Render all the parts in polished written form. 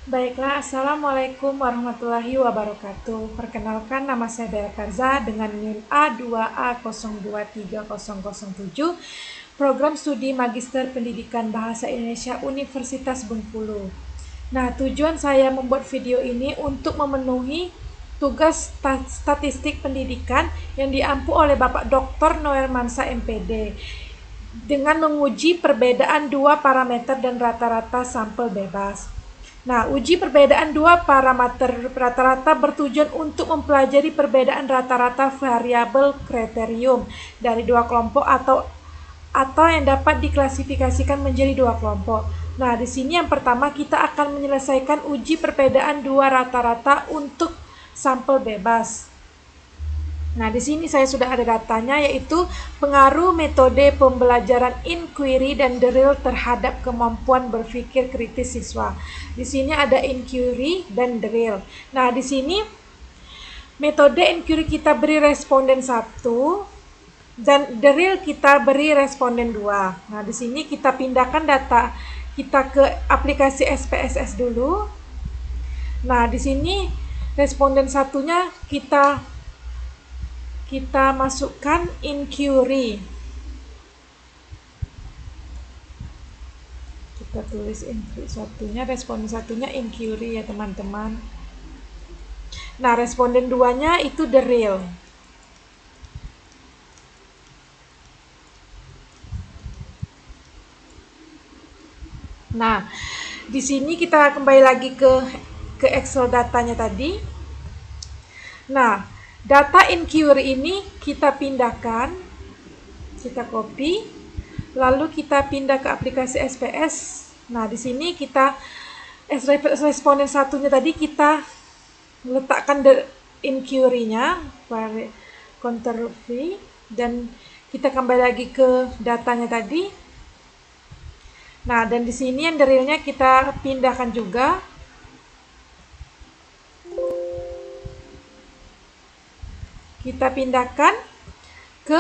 Baiklah, Assalamualaikum warahmatullahi wabarakatuh. Perkenalkan, nama saya Bella Karza dengan NIM A2A023007, Program Studi Magister Pendidikan Bahasa Indonesia Universitas Bengkulu. Nah, tujuan saya membuat video ini untuk memenuhi tugas statistik pendidikan yang diampu oleh Bapak Dr. Noel Mansa MPD dengan menguji perbedaan dua parameter dan rata-rata sampel bebas. Nah, uji perbedaan dua parameter rata-rata bertujuan untuk mempelajari perbedaan rata-rata variabel kriterium dari dua kelompok atau yang dapat diklasifikasikan menjadi dua kelompok. Nah, di sini yang pertama kita akan menyelesaikan uji perbedaan dua rata-rata untuk sampel bebas. Nah, di sini saya sudah ada datanya, yaitu pengaruh metode pembelajaran inquiry dan drill terhadap kemampuan berpikir kritis siswa. Di sini ada inquiry dan drill. Nah, di sini metode inquiry kita beri responden 1 dan drill kita beri responden 2. Nah, di sini kita pindahkan data kita ke aplikasi SPSS dulu. Nah, di sini responden satunya kita masukkan inquiry. Kita tulis inquiry satunya, responden satunya inquiry ya teman-teman. Nah, responden 2-nya itu the real. Nah, di sini kita kembali lagi ke Excel datanya tadi. Nah, data inquiry ini kita pindahkan, kita copy, lalu kita pindah ke aplikasi SPS. Nah, di sini kita responden satunya tadi kita letakkan inquiry-nya, Ctrl V, dan kita kembali lagi ke datanya tadi. Nah, dan di sini yang realnya kita pindahkan juga. Kita pindahkan ke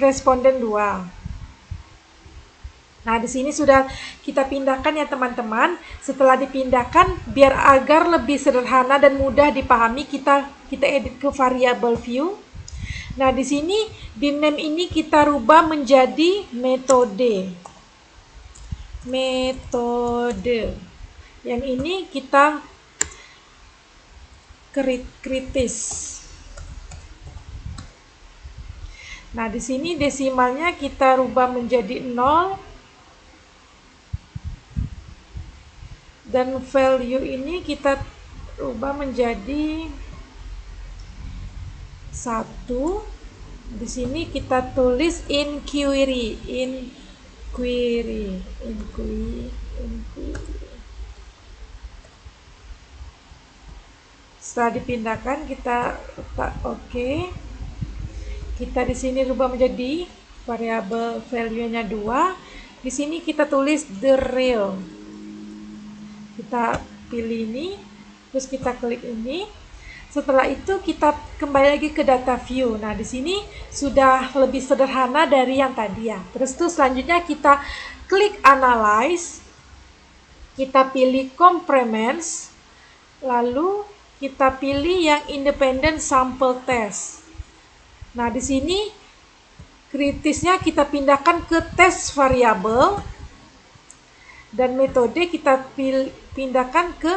responden 2. Nah, di sini sudah kita pindahkan ya teman-teman. Setelah dipindahkan, biar agar lebih sederhana dan mudah dipahami, kita edit ke variable view. Nah, di sini di name ini kita rubah menjadi metode. Yang ini kita kritis. Nah, di sini desimalnya kita rubah menjadi 0 dan value ini kita rubah menjadi 1. Di sini kita tulis inquiry. Setelah dipindahkan kita letak oke. Kita di sini rubah menjadi variabel value-nya 2. Di sini kita tulis the real. Kita pilih ini, terus kita klik ini. Setelah itu kita kembali lagi ke data view. Nah, di sini sudah lebih sederhana dari yang tadi ya. Terus tuh selanjutnya kita klik analyze. Kita pilih complements. Lalu kita pilih yang independent sample test. Nah, di sini kritisnya kita pindahkan ke test variabel dan metode kita pindahkan ke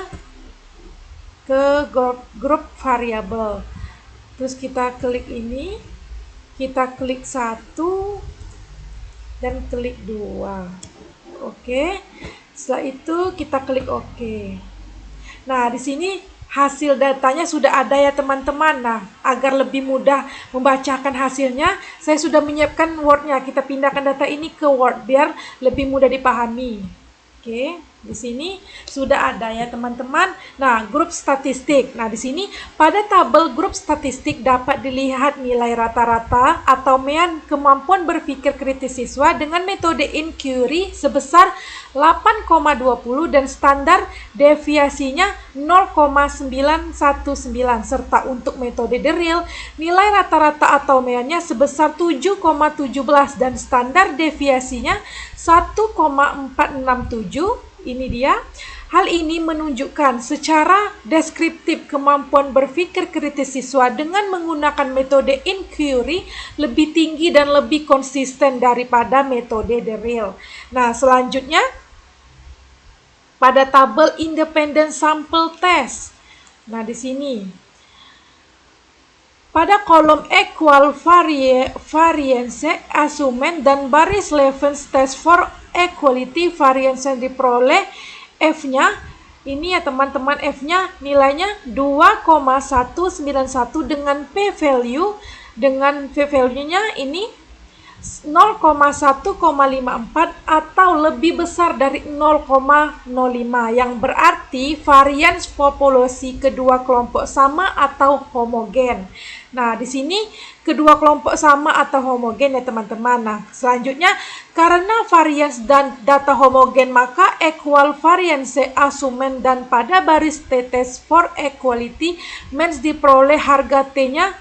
grup variabel. Terus kita klik ini, kita klik 1 dan klik 2. Oke. Setelah itu kita klik oke. Nah, di sini hasil datanya sudah ada ya teman-teman. Nah, agar lebih mudah membacakan hasilnya, saya sudah menyiapkan Word-nya. Kita pindahkan data ini ke Word biar lebih mudah dipahami. Oke, di sini sudah ada ya teman-teman. Nah, grup statistik. Nah, di sini pada tabel grup statistik dapat dilihat nilai rata-rata atau mean kemampuan berpikir kritis siswa dengan metode inquiry sebesar 8,20 dan standar deviasinya 0,919 serta untuk metode the real nilai rata-rata atau meannya sebesar 7,17 dan standar deviasinya 1,467. Ini dia. Hal ini menunjukkan secara deskriptif kemampuan berpikir kritis siswa dengan menggunakan metode inquiry lebih tinggi dan lebih konsisten daripada metode the real. Nah, selanjutnya pada tabel independent sample test. Nah, di sini pada kolom equal variance assessment dan baris Leve's test for equality variance yang diperoleh F-nya ini ya teman-teman, F-nya nilainya 2,191 dengan p-value-nya ini 0,1,54 atau lebih besar dari 0,05 yang berarti varians populasi kedua kelompok sama atau homogen. Nah, di sini kedua kelompok sama atau homogen ya teman-teman. Nah, selanjutnya karena varians dan data homogen maka equal variance assessment dan pada baris t-test for equality means diperoleh harga T-nya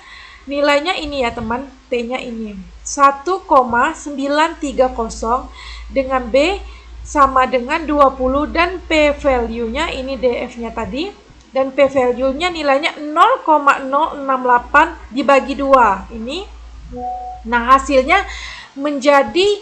nilainya ini ya teman, T-nya ini 1,930 dengan B sama dengan 20 dan P-value-nya ini DF-nya tadi dan P-value-nya nilainya 0,068 dibagi 2 ini. Nah, hasilnya menjadi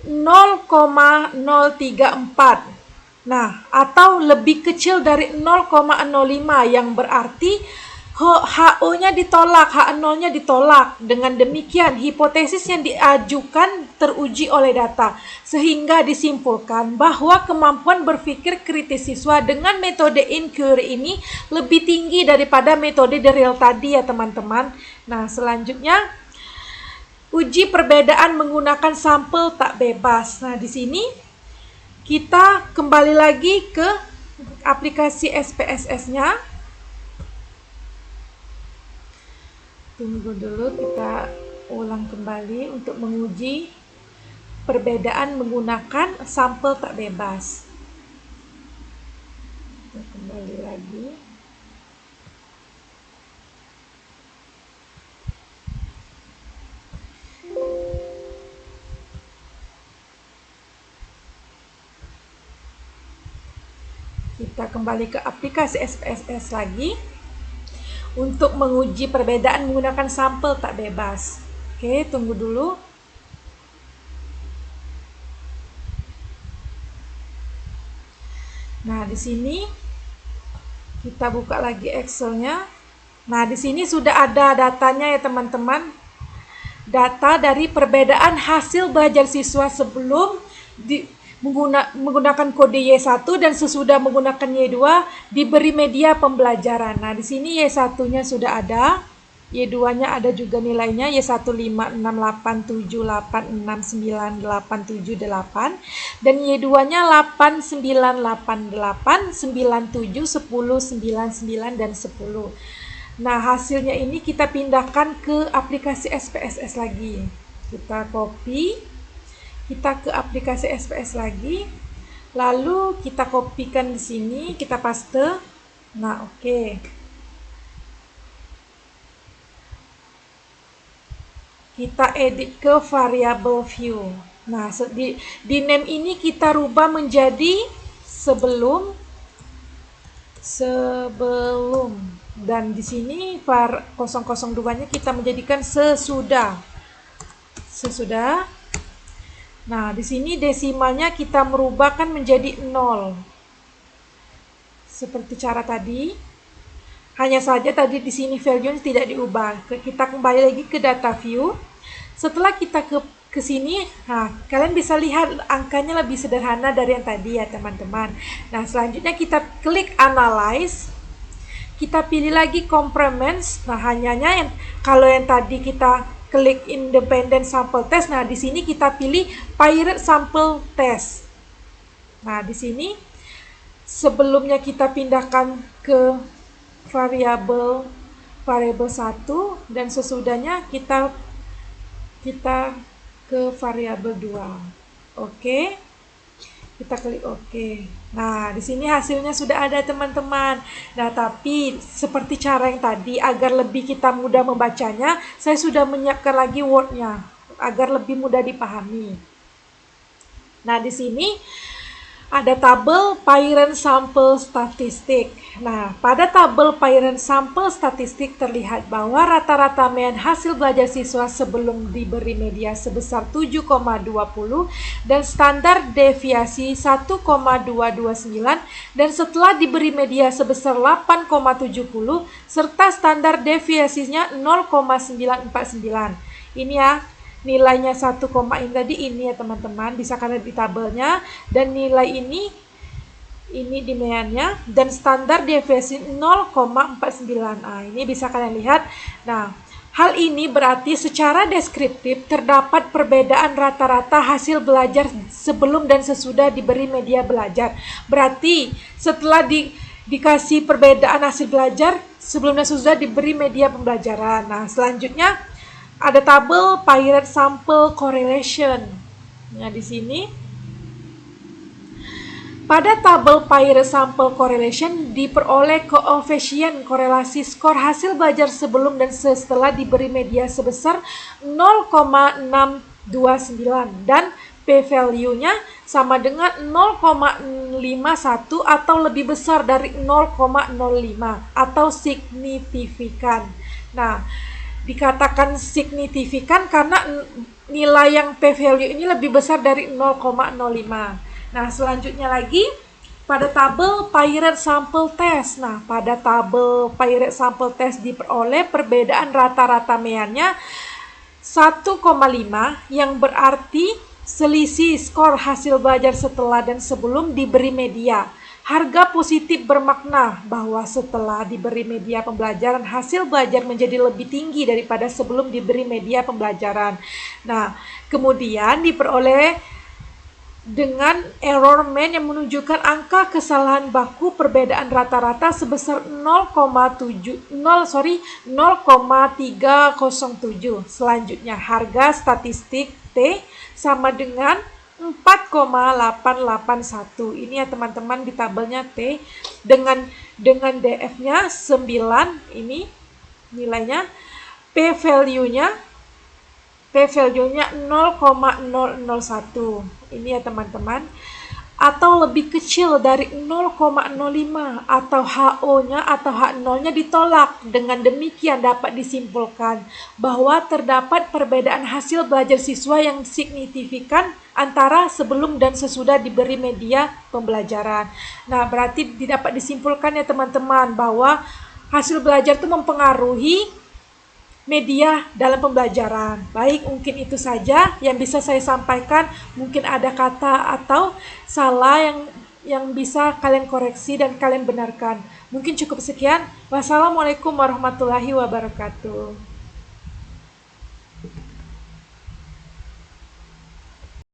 0,034. Nah, atau lebih kecil dari 0,05 yang berarti HO-nya ditolak, H0-nya ditolak. Dengan demikian, hipotesis yang diajukan teruji oleh data, sehingga disimpulkan bahwa kemampuan berpikir kritis siswa dengan metode inquiry ini lebih tinggi daripada metode the real tadi ya teman-teman. Nah, selanjutnya uji perbedaan menggunakan sampel tak bebas. Nah, di sini kita kembali lagi ke aplikasi SPSS-nya. Tunggu dulu, kita ulang kembali untuk menguji perbedaan menggunakan sampel tak bebas. Kita kembali lagi. Kita kembali ke aplikasi SPSS lagi untuk menguji perbedaan menggunakan sampel tak bebas. Oke, tunggu dulu. Nah, di sini kita buka lagi Excel-nya. Nah, di sini sudah ada datanya ya teman-teman. Data dari perbedaan hasil belajar siswa sebelum menggunakan kode Y1 dan sesudah menggunakan Y2 diberi media pembelajaran. Nah, di sini Y1-nya sudah ada, Y2-nya ada juga nilainya Y1 5, 6, 8, 7, 8, 6, 9, 8, 7, 8 dan Y2-nya 8, 9, 8, 8, 9, 7, 10, 9, 9 dan 10. Nah, hasilnya ini kita pindahkan ke aplikasi SPSS lagi. Kita copy. Kita ke aplikasi SPS lagi, lalu kita kopikan di sini, kita paste. Nah, oke. Kita edit ke variable view. Nah, di name ini kita rubah menjadi sebelum dan di sini var 002-nya kita menjadikan sesudah. Nah, di sini desimalnya kita merubahkan menjadi 0. Seperti cara tadi. Hanya saja tadi di sini value tidak diubah. Kita kembali lagi ke data view. Setelah kita ke sini, nah, kalian bisa lihat angkanya lebih sederhana dari yang tadi ya, teman-teman. Nah, selanjutnya kita klik analyze. Kita pilih lagi complements. Nah, kalau yang tadi kita klik independent sample test. Nah, di sini kita pilih pirate sample test. Nah, di sini sebelumnya kita pindahkan ke variable 1 dan sesudahnya kita ke variable 2. Oke. Kita klik OK. Nah, di sini hasilnya sudah ada teman-teman. Nah, tapi seperti cara yang tadi, agar lebih kita mudah membacanya, saya sudah menyiapkan lagi Word-nya agar lebih mudah dipahami. Nah, di sini Ada tabel Parent Sample Statistik. Nah, pada tabel Parent Sample Statistik terlihat bahwa rata-rata mean hasil belajar siswa sebelum diberi media sebesar 7,20 dan standar deviasi 1,229 dan setelah diberi media sebesar 8,70 serta standar deviasinya 0,949. Ini ya. Nilainya 1, ini tadi ini ya teman-teman, bisa kalian lihat di tabelnya, dan nilai ini di meannya, dan standar deviasi 0,49. Nah, ini bisa kalian lihat. Nah, hal ini berarti secara deskriptif terdapat perbedaan rata-rata hasil belajar sebelum dan sesudah diberi media belajar. Berarti setelah dikasih perbedaan hasil belajar sebelum dan sesudah diberi media pembelajaran. Nah, selanjutnya ada tabel Parent Sample Correlation. Nah, di sini pada tabel Parent Sample Correlation diperoleh koefisien korelasi skor hasil belajar sebelum dan setelah diberi media sebesar 0,629 dan p-value-nya sama dengan 0,51 atau lebih besar dari 0,05 atau signifikan. Nah, dikatakan signifikan karena nilai yang p-value ini lebih besar dari 0,05. Nah, selanjutnya lagi pada tabel Parent Sample Test. Nah, pada tabel Parent Sample Test diperoleh perbedaan rata-rata meannya 1,5 yang berarti selisih skor hasil belajar setelah dan sebelum diberi media. Harga positif bermakna bahwa setelah diberi media pembelajaran, hasil belajar menjadi lebih tinggi daripada sebelum diberi media pembelajaran. Nah, kemudian diperoleh dengan error mean yang menunjukkan angka kesalahan baku perbedaan rata-rata sebesar 0,307. Selanjutnya, harga statistik T sama dengan 4,881. Ini ya teman-teman, di tabelnya T dengan DF-nya 9, ini nilainya, p-value-nya 0,001. Ini ya teman-teman, atau lebih kecil dari 0,05 atau HO-nya atau H0-nya ditolak. Dengan demikian dapat disimpulkan bahwa terdapat perbedaan hasil belajar siswa yang signifikan antara sebelum dan sesudah diberi media pembelajaran. Nah, berarti dapat disimpulkan ya teman-teman bahwa hasil belajar itu mempengaruhi media dalam pembelajaran. Baik, mungkin itu saja yang bisa saya sampaikan. Mungkin ada kata atau salah yang bisa kalian koreksi dan kalian benarkan. Mungkin cukup sekian. Wassalamualaikum warahmatullahi wabarakatuh.